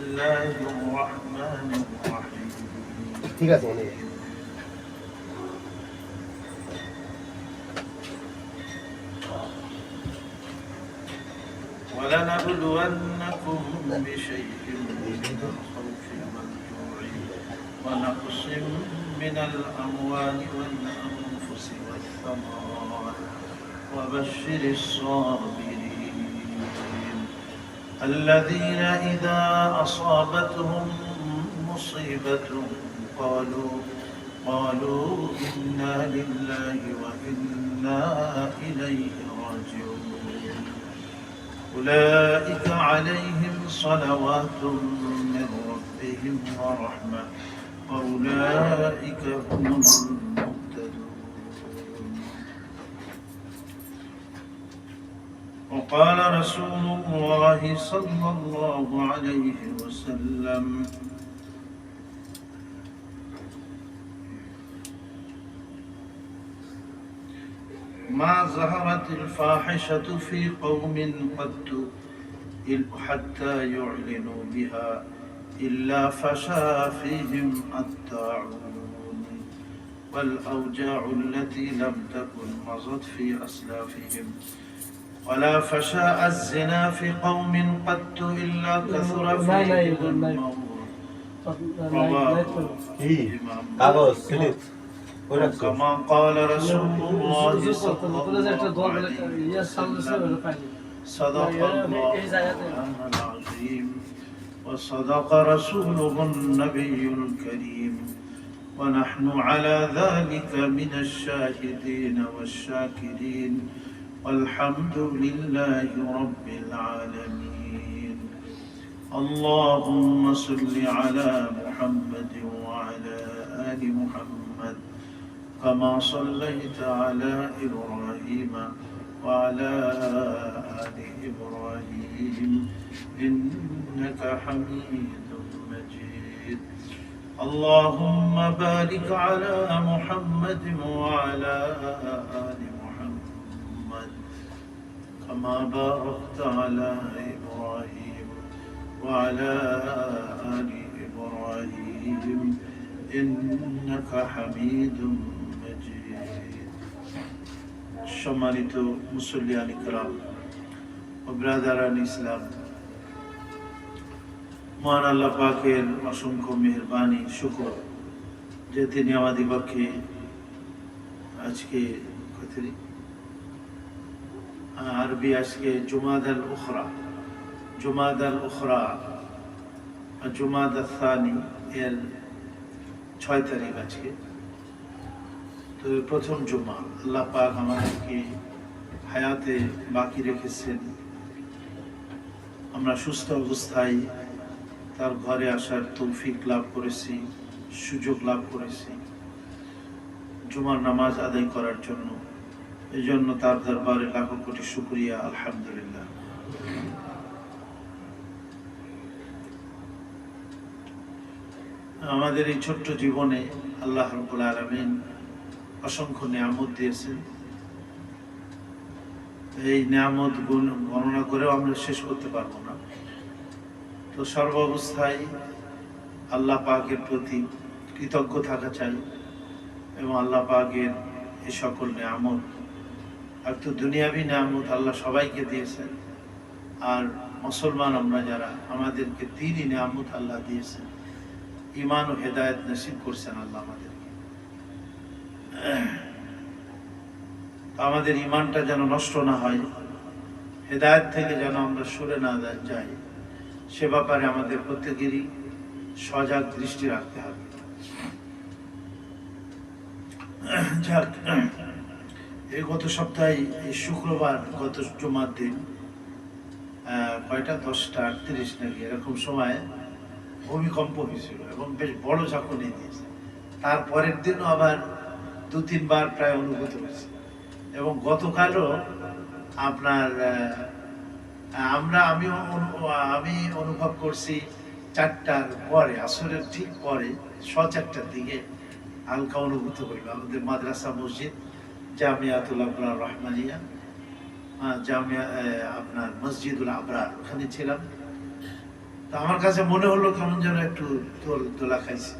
الله الرحمن الرحيم ঠিক আছে অনেক ولنبلونكم بشيء من الخوف والجوع ونقص من الأموال والأنفس والثمرات وبشر الصابرين الذين إذا أصابتهم مصيبة قالوا إنا لله وإنا إليه راجعون أولئك عليهم صلوات من ربهم ورحمة وأولئك هم المهتدون وقال رسول الله صلى الله عليه وسلم ما ظهرت الفاحشة في قوم قط حتى يعلنوا بها إلا فشى فيهم الطاعون والأوجاع التي لم تكن مضت في أسلافهم ولا فشاء الزنا في قوم قط إلا كثر فيهم الموت رواه الإمام كما قال رسول الله صلى الله عليه وسلم صدق الله العظيم وصدق رسوله النبي الكريم ونحن على ذلك من الشاهدين والشاكرين والحمد لله رب العالمين اللهم صل على محمد وعلى آل محمد كما صليت على إبراهيم وعلى آل إبراهيم إنك حميد مجيد اللهم بارك على محمد وعلى آل محمد كما باركت على إبراهيم وعلى آل إبراهيم إنك حميد সম্মানিত মুসল্লিয়ান ইকরাম ও ব্রাদারান ইসলাম, মহান আল্লাহ পাকের অসংখ্য মেহেরবানি শুকর যে তিনি আমাদিগকে আজকে আরবি আজকে জুমাদ আল উখরা জুমাদ আল থানি এর 6 তারিখ আজকে। তো প্রথম জুমা আল্লাহ পাক আমাদেরকে হায়াতে বাকি রেখেছেন, আমরা সুস্থ অবস্থায় তার ঘরে আসার তৌফিক লাভ করেছি, সুযোগ লাভ করেছি জুমার নামাজ আদায় করার জন্য। এই জন্য তার দরবারে লাখো কোটি শুকরিয়া, আলহামদুলিল্লাহ। আমাদের এই ছোট্ট জীবনে আল্লাহ রাব্বুল আলামিন অসংখ্য নিয়ামত দিয়েছেন। এই নিয়ামত গণনা করেও আমরা শেষ করতে পারবো না। তো সর্ব অবস্থায় আল্লাহ পাকের প্রতি কৃতজ্ঞ থাকা চাই এবং আল্লাহ পাকের এই সকল নিয়ামত, আর তো দুনিয়াবি নিয়ামত আল্লাহ সবাইকে দিয়েছেন, আর মুসলমান আমরা যারা, আমাদেরকে তিনই নিয়ামত আল্লাহ দিয়েছেন। ঈমান ও হেদায়েত নসিব করছেন আল্লাহ আমাদেরকে। আমাদের ঈমানটা যেন নষ্ট না হয়, হেদায়েত থেকে যেন আমরা সরে না যাই, সে ব্যাপারে আমাদের প্রত্যেকেরই সজাগ দৃষ্টি রাখতে হবে। এই গত সপ্তাহে এই শুক্রবার, গত জুমার দিন কয়টা 10:38 নাকি এরকম সময় ভূমিকম্প হয়েছিল এবং বেশ বড় ঝাঁকুনি দিয়েছে। তারপরের দিনও আবার 2-3 বার প্রায় অনুভূত হয়েছে। এবং গতকালও আপনার আমি অনুভব করছি 4টার পরে, আসরের ঠিক পরে 4:15টার দিকে হালকা অনুভূত হইল। আমাদের মাদ্রাসা মসজিদ জামিয়াতুল আবরার রহমানিয়া, জামিয়া আপনার মসজিদুল আবরার, ওখানে ছিলাম। তো আমার কাছে মনে হলো কেমন যেন একটু দোলা খাইছে।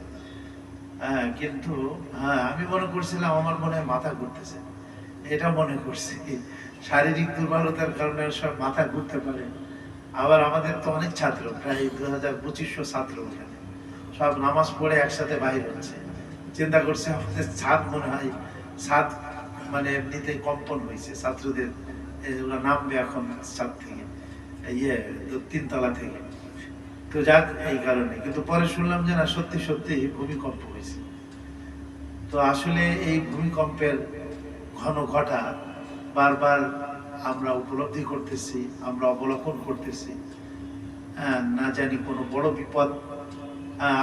হ্যাঁ, কিন্তু হ্যাঁ আমি মনে করছিলাম আমার মনে হয় মাথা ঘুরতেছে, এটা মনে করছি। শারীরিক দুর্বলতার কারণে সব মাথা ঘুরতে পারে। আবার আমাদের তো অনেক ছাত্র, প্রায় 2200 ছাত্র, ওখানে সব নামাজ পড়ে একসাথে বাইর হচ্ছে। চিন্তা করছে আমাদের ছাদ মনে হয় ছাদ মানে এমনিতে কম্পন হয়েছে, ছাত্রদের এগুলো নামবে এখন ছাদ থেকে, ইয়ে 3 তলা থেকে। তো যাক, এই কারণে। কিন্তু পরে শুনলাম যে না, সত্যি সত্যি ভূমিকম্প হয়েছে। তো আসলে এই ভূমিকম্পের ঘন ঘটা বারবার আমরা উপলব্ধি করতেছি, আমরা অবলোকন করতেছি। না জানি কোনো বড় বিপদ,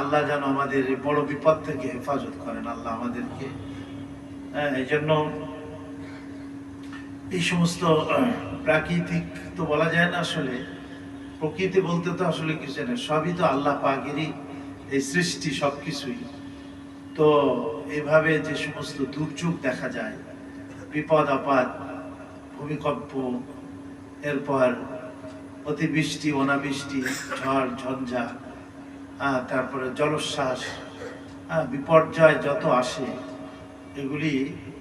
আল্লাহ যেন আমাদের এই বড় বিপদ থেকে হেফাজত করেন আল্লাহ আমাদেরকে। এই জন্য এই সমস্ত প্রাকৃতিক তো বলা যায় না, আসলে প্রকৃতি বলতে তো আসলে কিছু না, সবই তো আল্লাহ পাকেরই এই সৃষ্টি, সবকিছুই। তো এভাবে যে সমস্ত দুর্যোগ দেখা যায়, বিপদ আপদ, ভূমিকম্প, এরপর অতিবৃষ্টি, অনাবৃষ্টি, ঝড় ঝঞ্ঝা, তারপরে জলোচ্ছ্বাস, বিপর্যয় যত আসে, এগুলি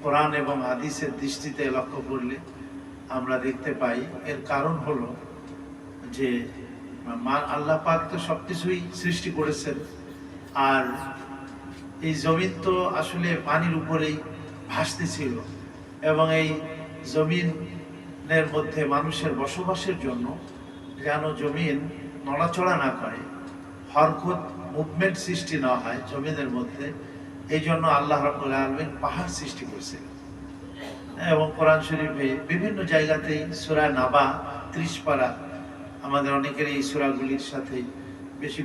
কোরআন এবং হাদিসের দৃষ্টিতে লক্ষ্য করলে আমরা দেখতে পাই এর কারণ হলো যে আল্লাহ পাক তো সবকিছুই সৃষ্টি করেছেন। আর এই জমিন তো আসলে পানির উপরেই ভাসতেছিল, এবং এই জমিনের মধ্যে মানুষের বসবাসের জন্য যেন জমিন নড়াচড়া না করে, হরকত মুভমেন্ট সৃষ্টি না হয় জমিনের মধ্যে, এই জন্য আল্লাহ রাব্বুল আলামিন পাহাড় সৃষ্টি করেছিলেন। এবং কোরআন শরীফে বিভিন্ন জায়গাতেই সূরা নাবা 30 পারা, আমাদের অনেকের এই সূরাগুলির সাথে বেশি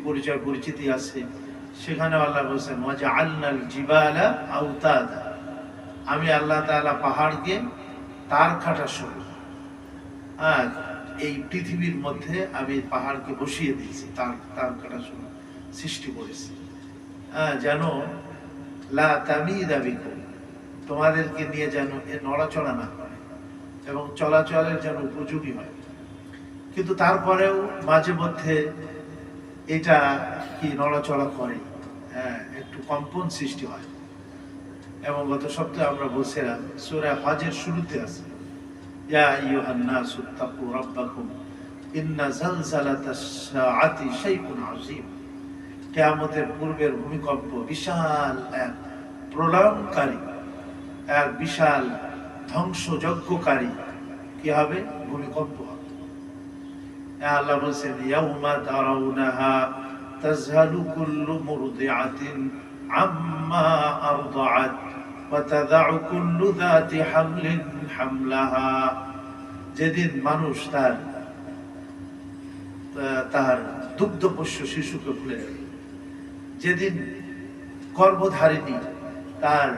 পরিচিতি আছে। সেখানে আল্লাহ বলেছেন ওয়াজআলনাল জিবালা আওতাদা, আমি আল্লাহ তাআলা পাহাড়কে তার কাটা স্বরূপ, এই পৃথিবীর মধ্যে আমি পাহাড়কে বসিয়ে দিয়েছি, তার কাটা স্বরূপ সৃষ্টি করেছি, যেন লা তামিদা বিকুম, তোমাদেরকে নিয়ে যেন এ নড়াচড়া না করে এবং চলাচলের যেন উপযোগী হয়। কিন্তু তারপরেও মাঝে মধ্যে এটা কি নড়াচড়া করে, একটু কম্পন সৃষ্টি হয়। এবং গত সপ্তাহে আমরা বলছিলাম সূরা হজের শুরুতে আছে ইয়া আইয়ুহান নাসু তাকু রাব্বাকুম ইন্না যালযালাতাস সাআতি শাইউন আযীম। কিয়ামতের পূর্বের ভূমিকম্প বিশাল এক প্রলয়ঙ্কারী, এক বিশাল ধ্বংসযজ্ঞকারী কি হবে, ভূমিকম্প হবে। আল্লাহ বলেছেন ইয়াউমা তারাউনাহা তাযহালু কুল্লু মুরদিআতিন আম্মা আরদাআত ওয়া তাযাউ কুল্লু যাতি হামলিন হামলাহা। যেদিন মানুষ তার দুগ্ধপোষ্য শিশুকে ভুলে যাবে, যেদিন গর্ভধারিণী তার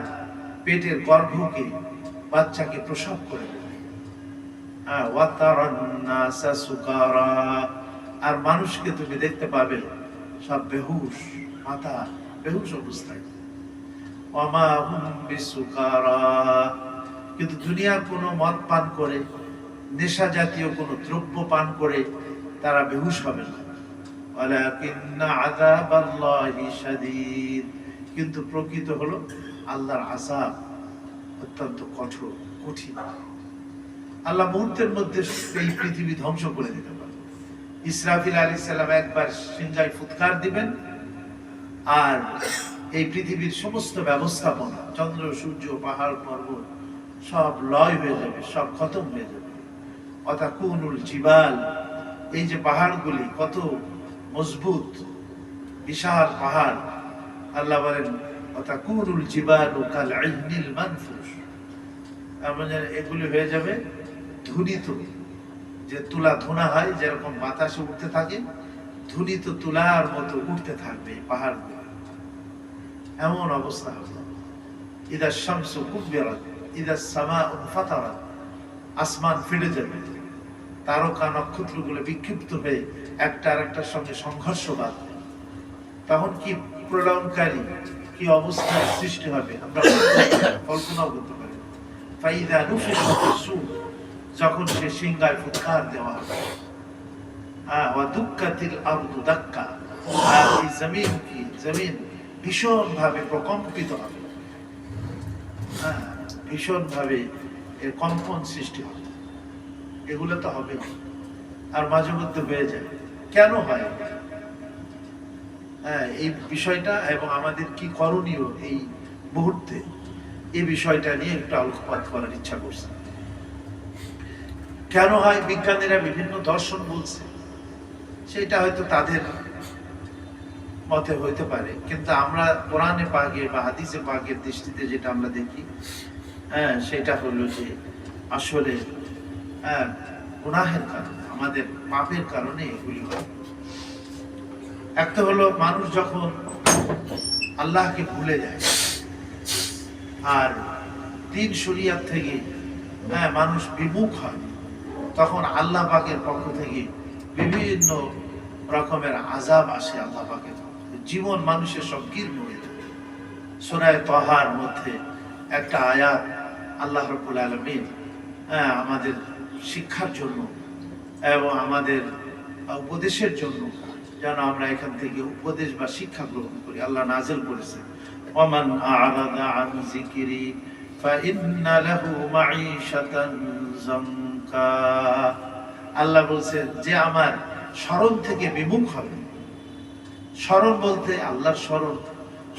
পেটের গর্ভকে বাচ্চাকে প্রসব করে দেবে, আর মানুষকে তুমি দেখতে পাবে সব বেহুশ, মাথা বেহুশ অবস্থায়। কিন্তু দুনিয়ার কোনো মদ পান করে, নেশা জাতীয় কোনো দ্রব্য পান করে তারা বেহুশ হবে না। কিন্তু প্রকৃত হলো আল্লাহর আযাব অত্যন্ত কঠিন। আল্লাহ মুহূর্তের মধ্যে এই পৃথিবী ধ্বংস করে দিতে পারে। ইসরাফিল আলাইহিস সালাম একবার সিংহায় ফুৎকার দিবেন, আর এই পৃথিবীর সমস্ত ব্যবস্থাপনা, চন্দ্র সূর্য পাহাড় পর্বত সব লয় হয়ে যাবে, সব খতম হয়ে যাবে। অতাকুনুল জিবাল, এই যে পাহাড়গুলি কত মজবুত বিশাল পাহাড়, আল্লাহ বলেন অতাকুনুল জিবালু কাল ইহনিল মানফুশ, এগুলি হয়ে যাবে ধুনিত, যে তুলা ধুনা হয় যেরকম বাতাসে উঠতে থাকে, ধুনিত তুলার মতো উঠতে থাকবে এই পাহাড়গুলো, এমন অবস্থা হবে। ইদা শামসু কুব্বিরাত ইদা সামাউ ফাতারাত, আসমান ফেটে যাবে, তারকা নক্ষত্রগুলো বিক্ষিপ্ত হয়ে একটা আর একটার সঙ্গে সংঘর্ষ বাঁধবে। তখন কি প্রলয়ঙ্কারী কি অবস্থার সৃষ্টি হবে আমরা কল্পনাও করতে পারি। ফাইদা নুফিখা ফিস-সূর, যখন সে সিংহায় ফুৎকার দেওয়া হবে, ওয়া দুক্কাতিল আরদু দাক্কা, আর এই জমিন ভীষণভাবে প্রকম্পিত হবে, ভীষণভাবে এর কম্পন সৃষ্টি হবে। এগুলো তো হবে, আর মাঝে মধ্যে হয়ে যায়। কেন হয় এই বিষয়টা, এবং আমাদের কি করণীয় এই মুহূর্তে, এই বিষয়টা নিয়ে একটু আলোকপাত করার ইচ্ছা করছে। কেন হয় বিজ্ঞানীরা বিভিন্ন দর্শন বলছে, সেটা হয়তো তাদের মতে হইতে পারে, কিন্তু আমরা কোরআনে পাকে বা হাদিসে পাকের দৃষ্টিতে যেটা আমরা দেখি, সেটা হলো যে আসলে গুনাহের কারণে, আমাদের পাপের কারণে এগুলি হয়। একটা হলো মানুষ যখন আল্লাহকে ভুলে যায় আর দিন শরিয়াত থেকে মানুষ বিমুখ হয়, তখন আল্লাহ পাকের পক্ষ থেকে বিভিন্ন রকমের আযাব আসে। আল্লাহ পাকের জীবন মানুষের সংকীর্ণ হয়ে যায়। সূরা তাহার মধ্যে একটা আয়াত আল্লাহ রাব্বুল আলামিন আমাদের শিক্ষার জন্য এবং আমাদের উপদেশের জন্য, যেন আমরা এখান থেকে উপদেশ বা শিক্ষা গ্রহণ করি, আল্লাহ নাযিল করেছে, ওয়ামান আ'রাদা আন যিকরি ফাইন্না লাহু মাঈশাতান যানকা। আল্লাহ বলছেন যে আমার স্মরণ থেকে বিমুখ হবে। স্মরণ বলতে আল্লাহর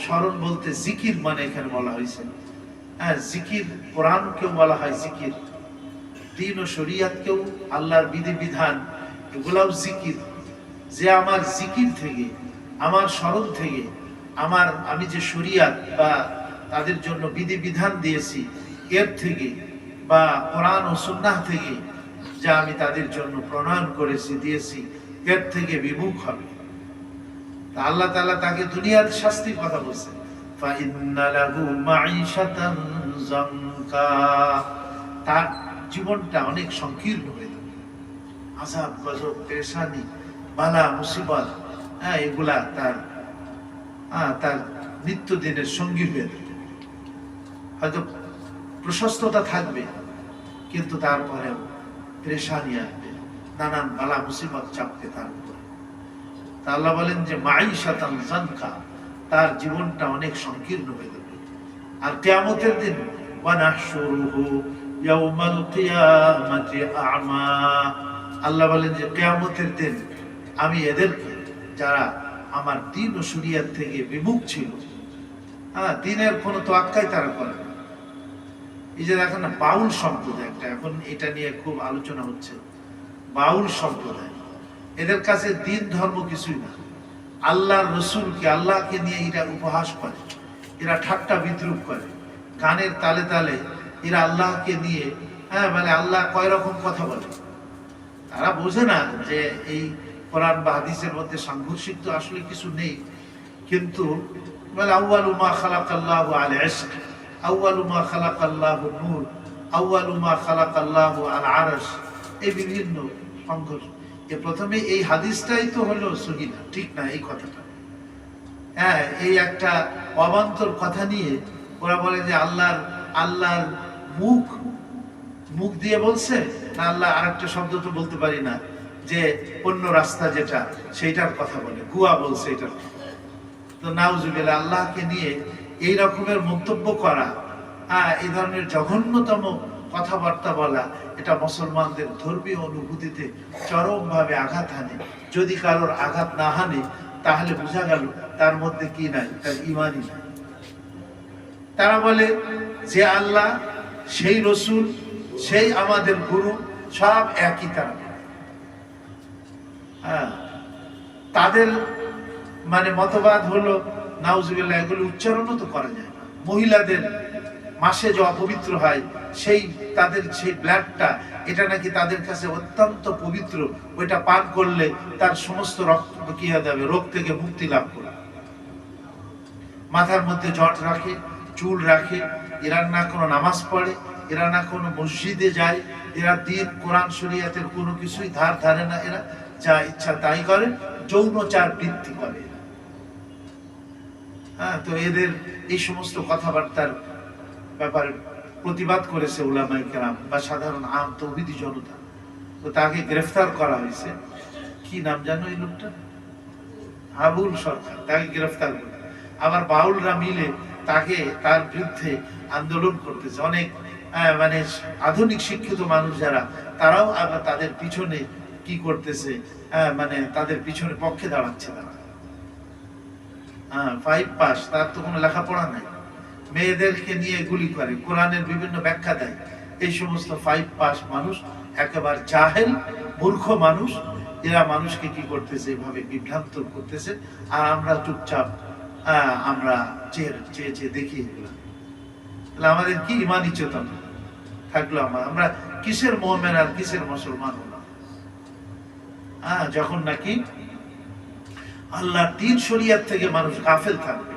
স্মরণ বলতে জিকির, মানে এখানে বলা হয়েছে জিকির, কোরআনকেও বলা হয় জিকির, দ্বীন ও শরীয়তকেও, আল্লাহর বিধিবিধান এগুলাও জিকির। যে আমার জিকির থেকে, আমার স্মরণ থেকে, আমি যে শরীয়ত বা তাদের জন্য বিধিবিধান দিয়েছি এর থেকে, বা কোরআন ও সুন্নাহ থেকে যা আমি তাদের জন্য প্রণয়ন করেছি, দিয়েছি, এর থেকে বিমুখ হবে। আল্লাহ তাআলা তাকে দুনিয়ার শাস্তির কথা বলছেন, ফাইন্না লাহু মাঈশাতান যানকা, তার জীবনটা অনেক সংকীর্ণ হয়ে যাবে। আযাব, গজব, পেরেশানি, বালা, মুসিবত, এগুলা তার নিত্যদিনের সঙ্গী হয়ে যাবে। হয়তো প্রশস্ততা থাকবে, কিন্তু তারপরেও পেরেশানি আসবে, নানান বালা মুসিবত চাপবে তার উপরে। তা আল্লাহ বলেন যে মাঈশাতান যানকা, তার জীবনটা অনেক সংকীর্ণ হয়ে যাবে। আর কিয়ামতের দিন ওয়া নাহশুরুহু ইয়াউমাল কিয়ামাতি আ'মা, আল্লাহ বলেন যে কিয়ামতের দিন আমি এদেরকে, যারা আমার দ্বীন ও শরীয়ত থেকে বিমুখ ছিল, দ্বীনের কোনো তোয়াক্কাই তারা করে না। এই যে দেখেন না, বাউল সম্প্রদায় একটা, এখন এটা নিয়ে খুব আলোচনা হচ্ছে, বাউল সম্প্রদায়, এদের কাছে দ্বীন ধর্ম কিছুই না। আল্লাহর রসুলকে, আল্লাহকে নিয়ে এরা উপহাস করে, এরা ঠাট্টা বিদ্রুপ করে, গানের তালে তালে এরা আল্লাহকে নিয়ে মানে আল্লাহ কয় রকম কথা বলে। তারা বোঝে না যে এই কোরআন বা হাদিসের মধ্যে সাংঘর্ষিক তো আসলে কিছু নেই, কিন্তু বলে আউয়ালু মা খালাকাল্লাহু আল ইশক, আউয়ালু মা খালাকাল্লাহু নূর, আউয়ালু মা খালাকাল্লাহু আল আরশ, এই বিভিন্ন সংঘর্ষ। প্রথমে এই হাদিসটাই তো হলো সহি না, ঠিক না এই কথাটা। এই একটা অবান্তর কথা নিয়ে ওরা বলে যে আল্লাহর মুখ দিয়ে বলছে না, আল্লাহ আরেকটা শব্দ তো বলতে পারি না, যে অন্য রাস্তা যেটা সেইটার কথা বলে, গুয়া বলছে এটা। তো নাউজুবিল্লাহ, আল্লাহকে নিয়ে এই রকমের মন্তব্য করা, এই ধরনের জঘন্যতম কথাবার্তা বলা, এটা মুসলমানদের ধর্মীয় অনুভূতিতে চরমভাবে আঘাত হানে। যদি কারোর আঘাত না হানে, তাহলে বোঝা গেল তার মধ্যে কি নাই, তার ঈমানই নাই। তারা বলে যে আল্লাহ, সেই রসুল, সেই আমাদের গুরু, সব একই। তারা তাদের মানে মতবাদ হলো নাউজুবিল্লাহ, এগুলো উচ্চারণও তো করা যায় না। মহিলাদের মাসে যে অপবিত্র হয়, তাদের সেই ব্লাডটা, এটা নাকি তাদের কাছে অত্যন্ত পবিত্র, ওইটা পান করলে তার সমস্ত রক্ত কি হয়ে যাবে, রোগ থেকে মুক্তি লাভ করে। মাথার মধ্যে জট রাখে, চুল রাখে, এরা না কোনো নামাজ পড়ে, এরা না কোনো মসজিদে যায়, এরা দ্বীন কোরআন শরীয়তের কোনো কিছুই ধারে না, এরা যা ইচ্ছা তাই করে, যৌনচার বৃত্তি করে। তো এদের এই সমস্ত কথাবার্তার ব্যাপারে প্রতিবাদ করেছে উলামায়ে কেরাম বা সাধারণ আম তৌহিদি জনতা। তো তাকে গ্রেফতার করা হয়েছে। কি নাম জানো এই লোকটা? হাবুল সরকার, তাকে গ্রেফতার করে। আবার বাউলরা মিলে তার বিরুদ্ধে আন্দোলন করতেছে। অনেক মানে আধুনিক শিক্ষিত মানুষ যারা, তারাও আবার তাদের পিছনে কি করতেছে, মানে তাদের পিছনে পক্ষে দাঁড়াচ্ছে। তারা 5 পাস, তার তো কোনো লেখাপড়া নাই, মেয়েদেরকে নিয়ে গুলি করে, কোরআনের বিভিন্ন ব্যাখ্যা দেয়। এই সমস্ত 5 পাস মানুষ, একেবারে জাহেল মূর্খ মানুষ, এরা মানুষকে কি করতেছে, এভাবে বিভ্রান্ত করতেছে। আর আমরা চুপচাপ আমরা চেয়ে দেখি এগুলো। আমাদের কি ইমানি চেতনা থাকলো? আমরা কিসের মুমিন আর কিসের মুসলমান হলাম? যখন নাকি আল্লাহর দ্বীন শরীয়ত থেকে মানুষ গাফেল থাকবে,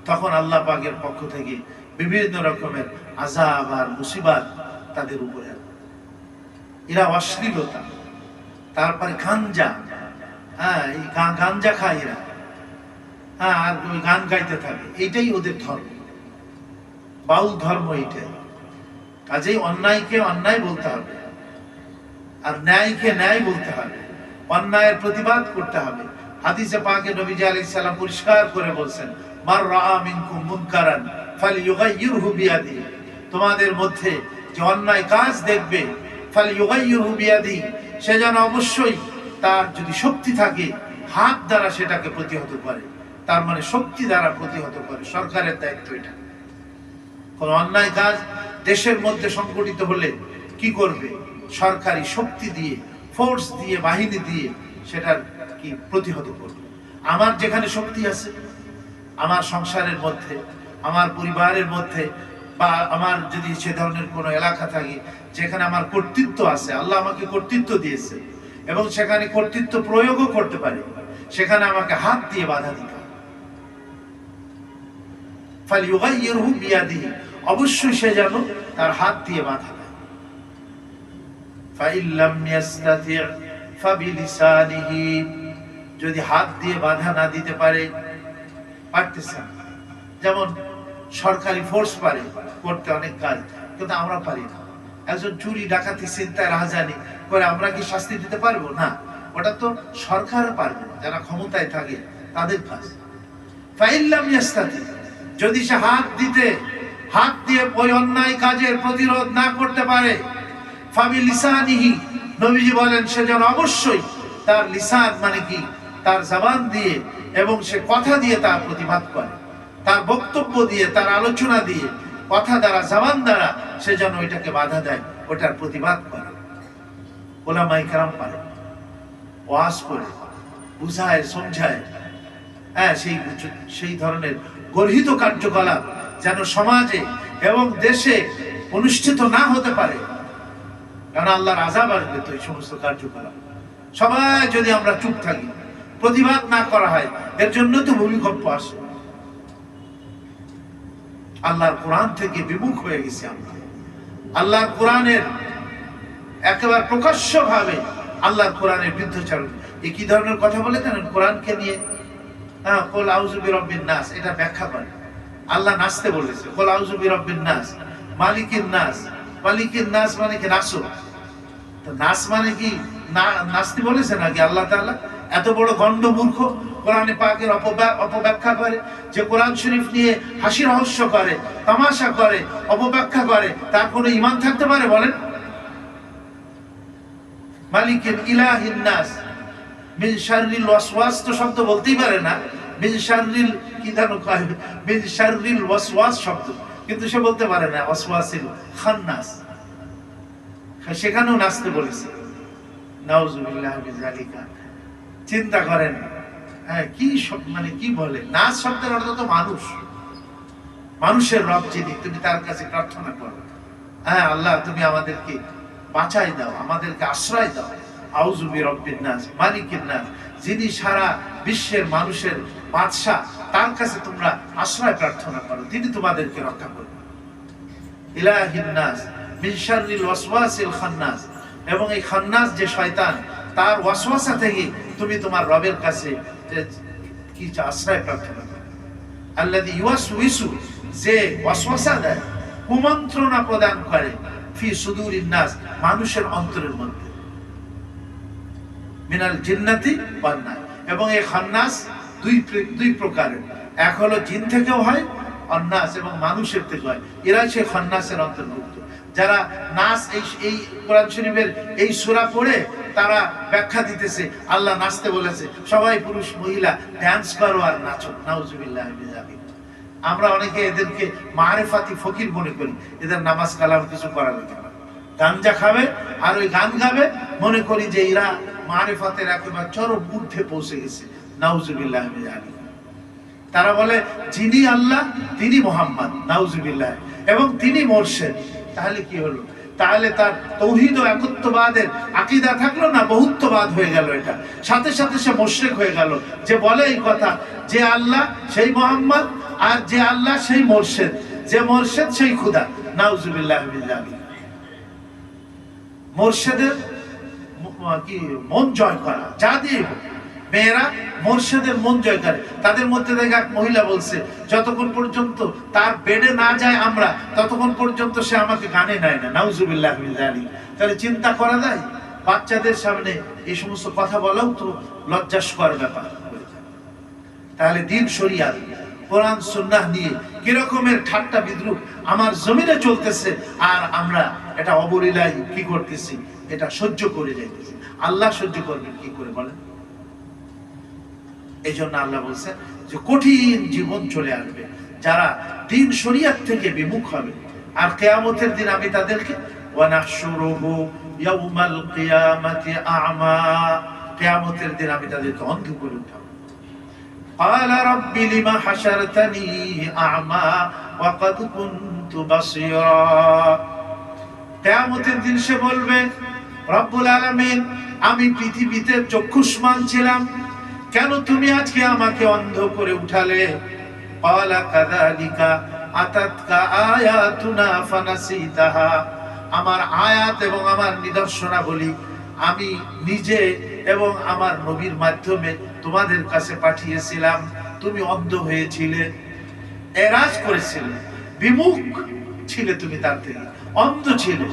তখন আল্লাহ পাকের পক্ষ থেকে বিভিন্ন রকমের আযাব আর মুসিবত তাদের উপরে আসবে। এরা অশ্লীলতা, তারপরে গাঞ্জা, এই গাঞ্জা খায় এরা, আর ওই গান গাইতে থাকে। এইটাই ওদের ধর্ম, বাউল ধর্ম এইটাই। কাজেই অন্যায়কে অন্যায় বলতে হবে, আর ন্যায়কে ন্যায় বলতে হবে, অন্যায়ের প্রতিবাদ করতে হবে। হাদিসে পাকে নবীজি আলাইহিস সালাম পরিষ্কার করে বলছেন, মার রাআ মিনকুম মুনকারান ফালইয়ুগাইয়িরহু বিয়াদিহি, তোমাদের মধ্যে যে অন্যায় কাজ দেখবে, ফালইয়ুগাইয়িরহু বিয়াদিহি, সে যেন অবশ্যই তার যদি শক্তি থাকে হাত দ্বারা সেটাকে প্রতিহত করে। তার মানে শক্তি দ্বারা প্রতিহত করে। সরকারের দায়িত্ব এটা। কোন অন্যায় কাজ দেশের মধ্যে সংগঠিত হলে কি করবে? সরকারি শক্তি দিয়ে, ফোর্স দিয়ে, বাহিনী দিয়ে সেটার কি প্রতিহত করবে। আমার যেখানে শক্তি আছে, আমার সংসারের মধ্যে, আমার পরিবারের মধ্যে, বা আমার যদি সে ধরনের কোনো এলাকা থাকে যেখানে আমার কর্তৃত্ব আছে, আল্লাহ আমাকে কর্তৃত্ব দিয়েছে এবং সেখানে কর্তৃত্ব প্রয়োগও করতে পারে, সেখানে আমাকে হাত দিয়ে বাধা দিতে হবে। ফালইয়ুগাইয়িরহু বিয়াদিহি, অবশ্যই সে যেন তার হাত দিয়ে বাধা দেয়। ফাইল্লাম ইয়াস্তাতি' ফাবিলিসানিহি, যদি হাত দিয়ে বাধা না দিতে পারে, পারতেছে না। যেমন সরকারি ফোর্স পারে করতে অনেক কাজ, কিন্তু আমরা পারি না। একজন চুরি ডাকাতি চিন্তায় রাহাজানি করে আমরা কি শাস্তি দিতে পারবো? না, ওটা তো সরকার পারবে, যারা ক্ষমতায় থাকে তাদের কাজ। ফাইল্লাম ইয়াস্তাতি, যদি সে হাত দিয়ে ওই অন্যায় কাজের প্রতিরোধ না করতে পারে, ফাবিলিসানিহি, নবীজি বলেন সে যেন অবশ্যই তার লিসান মানে কি, তার জবান দিয়ে এবং সে কথা দিয়ে তার প্রতিবাদ করে, তার বক্তব্য দিয়ে, তার আলোচনা দিয়ে, কথা দ্বারা, জবান দ্বারা সে যেন ওইটাকে বাধা দেয়, ওটার প্রতিবাদ করে। ওলামায়ে কেরাম পারে, ওয়াজ করে, বুঝায়, সমঝায়, সেই ধরনের গর্হিত কার্যকলাপ যেন সমাজে এবং দেশে অনুষ্ঠিত না হতে পারে। কারণ আল্লাহর আযাব আসবে তো এই সমস্ত কার্যকলাপ। সবাই যদি আমরা চুপ থাকি, প্রতিবাদ না করা হয়, এর জন্য তো ভূমিকম্প আসে। আল্লাহর কোরআন থেকে বিমুখ হয়ে গেছি আমরা। আল্লাহর কোরআনের একেবারে প্রকাশ্য ভাবে আল্লাহর কোরআনের বিরুদ্ধাচরণ। এই কি ধরনের কথা বলে জানেন? কোরআনকে নিয়ে কুল আউযু বিরাব্বিন নাস, এটা ব্যাখ্যা করে। আল্লাহ নাচতে বলেছে, কুল আউযু বিরাব্বিন নাস মালিকিন নাস। মালিকিন নাস মানে কি? নাচো। তো নাচ মানে কি নাচতে বলেছে নাকি আল্লাহ তাআলা? এত বড় গণ্ড মূর্খ কোরআনে পাকের অপব্যাখ্যা করে, যে কোরআন শরীফ নিয়ে হাসি রহস্য করে, তামাশা করে, অপব্যাখ্যা করে, তার কোনো ঈমান থাকতে পারে বলেন? মালিকিন ইলাহিন নাস মিন শাররিল ওয়াসওয়াস তো শব্দ বলতেই পারে না, মিন শাররিল কি জানো কয়, মিন শাররিল ওয়াসওয়াস শব্দ, কিন্তু সে বলতে পারে না ওয়াসওয়াসিল খান্নাস। সেখানেও নাচতে বলেছে। নাউযুবিল্লাহি মিন যালিকা। চিন্তা করেন, কি মানে কি বলে? নাচ শব্দের অর্থ তো মানুষ, মানুষের রব যিনি, তুমি তার কাছে প্রার্থনা করো, আল্লাহ তুমি আমাদেরকে বাঁচাই দাও, আমাদেরকে আশ্রয় দাও। আউযু বিরাব্বিন নাস মালিকিন নাস, যিনি সারা বিশ্বের মানুষের বাদশা, তার কাছে তোমরা আশ্রয় প্রার্থনা করো, তিনি তোমাদেরকে রক্ষা করবেন। ইলাহিন নাস মিন শাররিল ওয়াসওয়াসিল খান্নাস, এবং এই খান্নাস যে শয়তান, তার ওয়াসওয়াসা থেকে তুমি তোমার রবের কাছে কি আশ্রয় প্রার্থনা করো। আল্লাযী ইউওয়াসউইসু, যে ওয়াসওয়াসা দেয়, কুমন্ত্রণা প্রদান করে, ফি সুদুরিন নাস, মানুষের অন্তরের মধ্যে। মিনাল জিন্নাতি ওয়ান নাস। এবং এই খান্নাস দুই প্রকারের, এক হলো জিন থেকেও হয়, খান্নাস এবং মানুষের থেকে হয়। এরা সেই খান্নাসের অন্তর্ভুক্ত। যারা নাচ, এই কোরআন শরীফের এই সূরা পড়ে তারা ব্যাখ্যা দিতেছে আল্লাহ নাচতে বলেছে, সবাই পুরুষ মহিলা ডান্স করো আর নাচো। নাউজুবিল্লাহ মিন যালিক। আমরা অনেকে এদেরকে মারেফাতি ফকির মনে করি, এদের নামাজ কালাম কিছু করা লাগে না, গাঞ্জা খাবে আর ওই গান গাবে, মনে করি যে এরা মারেফাতের একেবারে চরম ঊর্ধ্বে পৌঁছে গেছে। নাউজুবিল্লাহ মিন যালিক। তারা বলে যিনি আল্লাহ তিনি মুহাম্মদ, নাউজুবিল্লাহ, এবং তিনি মুর্শিদ। তাহলে কি হলো? তাহলে তার তাওহীদ ও একত্ববাদের আকীদা থাকলো না, বহুত্ববাদ হয়ে গেল। এটা সাথে সাথে সে মুশরিক হয়ে গেল, যে বলে এই কথা যে আল্লাহ সেই মুহাম্মদ, আর যে আল্লাহ সেই মুর্শিদ, যে মুর্শিদ সেই খোদা। নাউজুবিল্লাহ মিন যালিক। মুর্শিদের কি মন জয় করা, যা দিয়ে মেয়েরা মুর্শিদের মন জয় করে। তাদের মধ্যে থেকে এক মহিলা বলছে, যতক্ষণ পর্যন্ত তার বেডে না যায় আমরা, ততক্ষণ পর্যন্ত সে আমাকে গানে নেয় না। নাউজুবিল্লাহ মিন যালিক। তাহলে চিন্তা করা যায়, বাচ্চাদের সামনে এই সমস্ত কথা বলাও তো লজ্জাস্কর ব্যাপার। তাহলে দ্বীন শরিয়াত কোরআন সুন্নাহ নিয়ে কিরকমের ঠাট্টা বিদ্রুপ আমার জমিনে চলতেছে, আর আমরা এটা অবলীলায় কি করতেছি, এটা সহ্য করে যাইতেছি। আল্লাহ সহ্য করবেন কি করে বলেন? এই জন্য আল্লাহ বলছেন যে কঠিন জীবন চলে আসবে যারা দ্বীন শরিয়াত থেকে বিমুখ হবে। আর কিয়ামতের দিন আমি তাদেরকে ওয়ানাহশুরুহু ইয়াউমাল কিয়ামাতি আ'মা, কিয়ামতের দিন আমি তাদেরকে অন্ধ করে উঠাবো। قال رب لما حشرتني أعمى وقد كنت بصيرا। কিয়ামতের দিন সে বলবে, রব্বুল আলামিন, আমি পৃথিবীতে চক্ষুষ্মান ছিলাম, কেন তুমি আজকে আমাকে অন্ধ করে উঠালে? قال كذلك أتتك آياتنا فنسيتها। আমার আয়াত এবং আমার নিদর্শনাবলী আমি নিজে এবং আমার নবীর মাধ্যমে তোমাদের কাছে পাঠিয়েছিলাম, তুমি অন্ধ হয়েছিলে, এরাজ করেছিলে, বিমুখ ছিলে, তুমি তার থেকে অন্ধ ছিলে।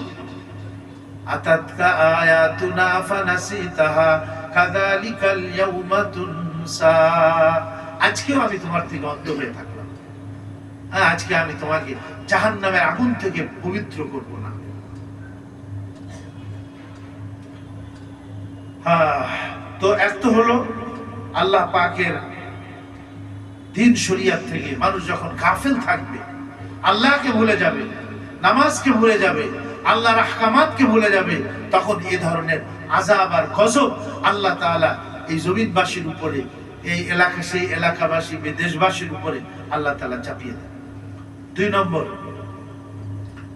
আতাতকা আয়াতুনা ফানাসিতাহা কাযালিকাল ইয়াউমা তুনসা। আজকেও আমি তোমার থেকে অন্ধ হয়ে থাকলাম, আজকে আমি তোমাকে জাহান্নামের আগুন থেকে পবিত্র করব না। তো এক তো হলো আল্লাহ পাকের দ্বীন শরিয়াত থেকে মানুষ যখন গাফিল থাকবে, আল্লাহকে ভুলে যাবে, নামাজকে ভুলে যাবে, আল্লাহর আহকামাতকে ভুলে যাবে, তখন এই ধরনের আযাব আর গজব আল্লাহ তাআলা এই জমিনবাসীর উপরে, এই এলাকা সেই এলাকাবাসী দেশবাসীর উপরে আল্লাহ তাআলা চাপিয়ে দেন। 2 নম্বর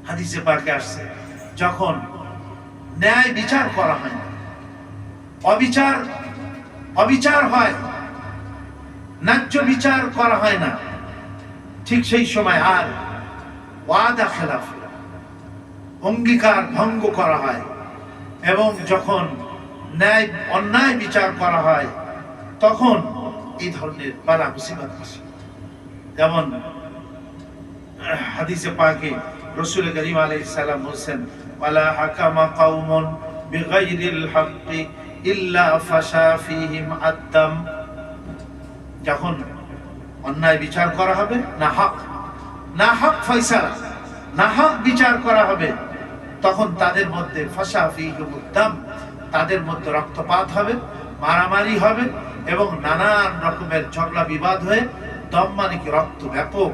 হাদিসে পাকে আসছে, যখন ন্যায় বিচার করা হয় না, অবিচার হয়, ন্যায্য বিচার করা হয় না, ঠিক সেই সময় আর ওয়াদা খেলাফ, অঙ্গীকার ভঙ্গ করা হয়, এবং যখন অন্যায় বিচার করা হয়, তখন এই ধরনের বালা মুসিবত আসে। যেমন হাদিসে পাকে রাসূল করিম আলাইহিস সালাম বলেন, ওয়ালা হাকামা কওমুন বিগাইরিল হাক্কি ইল্লা ফাশা ফীহিম আদ-দাম। যখন অন্যায় বিচার করা হবে, না হক ফয়সালা, না হক বিচার করা হবে, তখন তাদের মধ্যে ফাশা ফীহিম আদ-দাম, তাদের মধ্যে রক্তপাত হবে, মারামারি হবে, এবং নানান রকমের ঝগড়া বিবাদ হয়ে দম মানে কি রক্ত, ব্যাপক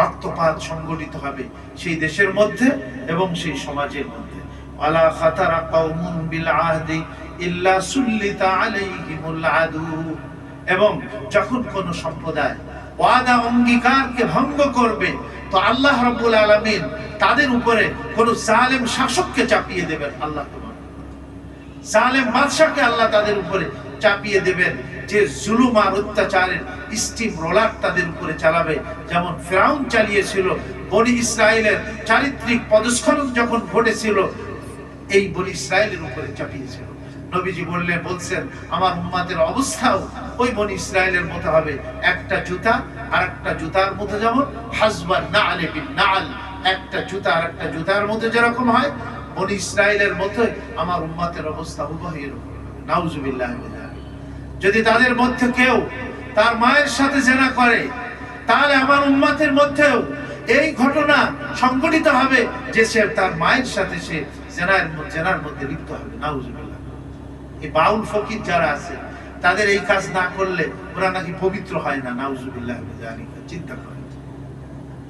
রক্তপাত সংঘটিত হবে সেই দেশের মধ্যে এবং সেই সমাজের মধ্যে। ওয়ালা খাতারা কওমুন বিল আহদি ইল্লা সুল্লিতা আলাইহিমুল আদু। এবং যখন কোন সম্প্রদায় ওয়াদা অঙ্গীকারকে ভঙ্গ করবে, তো আল্লাহ রাব্বুল আলামিন তাদের উপরে কোন জালেম শাসককে চাপিয়ে দেবেন। আল্লাহ জালেম বাদশাকে আল্লাহ তাদের উপরে চাপিয়ে দেবেন, যে জুলুম আর অত্যাচারের স্টিম রোলার তাদের উপরে চালাবে, যেমন ফিরাউন চালিয়েছিল। বনি ইসরায়েলের চারিত্রিক পদস্খলন যখন ঘটেছিল, এই বনি ইসরায়েলের উপরে চাপিয়েছিল। নবীজি বলছেন আমার উম্মতের অবস্থাও ওই বনি ইসরায়েলের মতো হবে, একটা জুতা আর একটা জুতার মতো, যেমন হাসবান নাআল বিন নাআল, একটা জুতা আর একটা জুতার মতো যেরকম হয়, বনি ইসরায়েলের মতো আমার উম্মতের অবস্থা হুবহু এরকম হবে। নাউজুবিল্লাহ। যদি তাদের মধ্যে কেউ তার মায়ের সাথে জেনা করে, তাহলে আমার উম্মতের মধ্যেও এই ঘটনা সংঘটিত হবে যে সে তার মায়ের সাথে সে জেনার মধ্যে লিপ্ত হবে। নাউজুবিল্লাহ। এই বাউল ফকির যারা আছে তাদের এই কাজ না করলে ওরা নাকি পবিত্র হয় না। নাউজুবিল্লাহ। চিন্তা করে,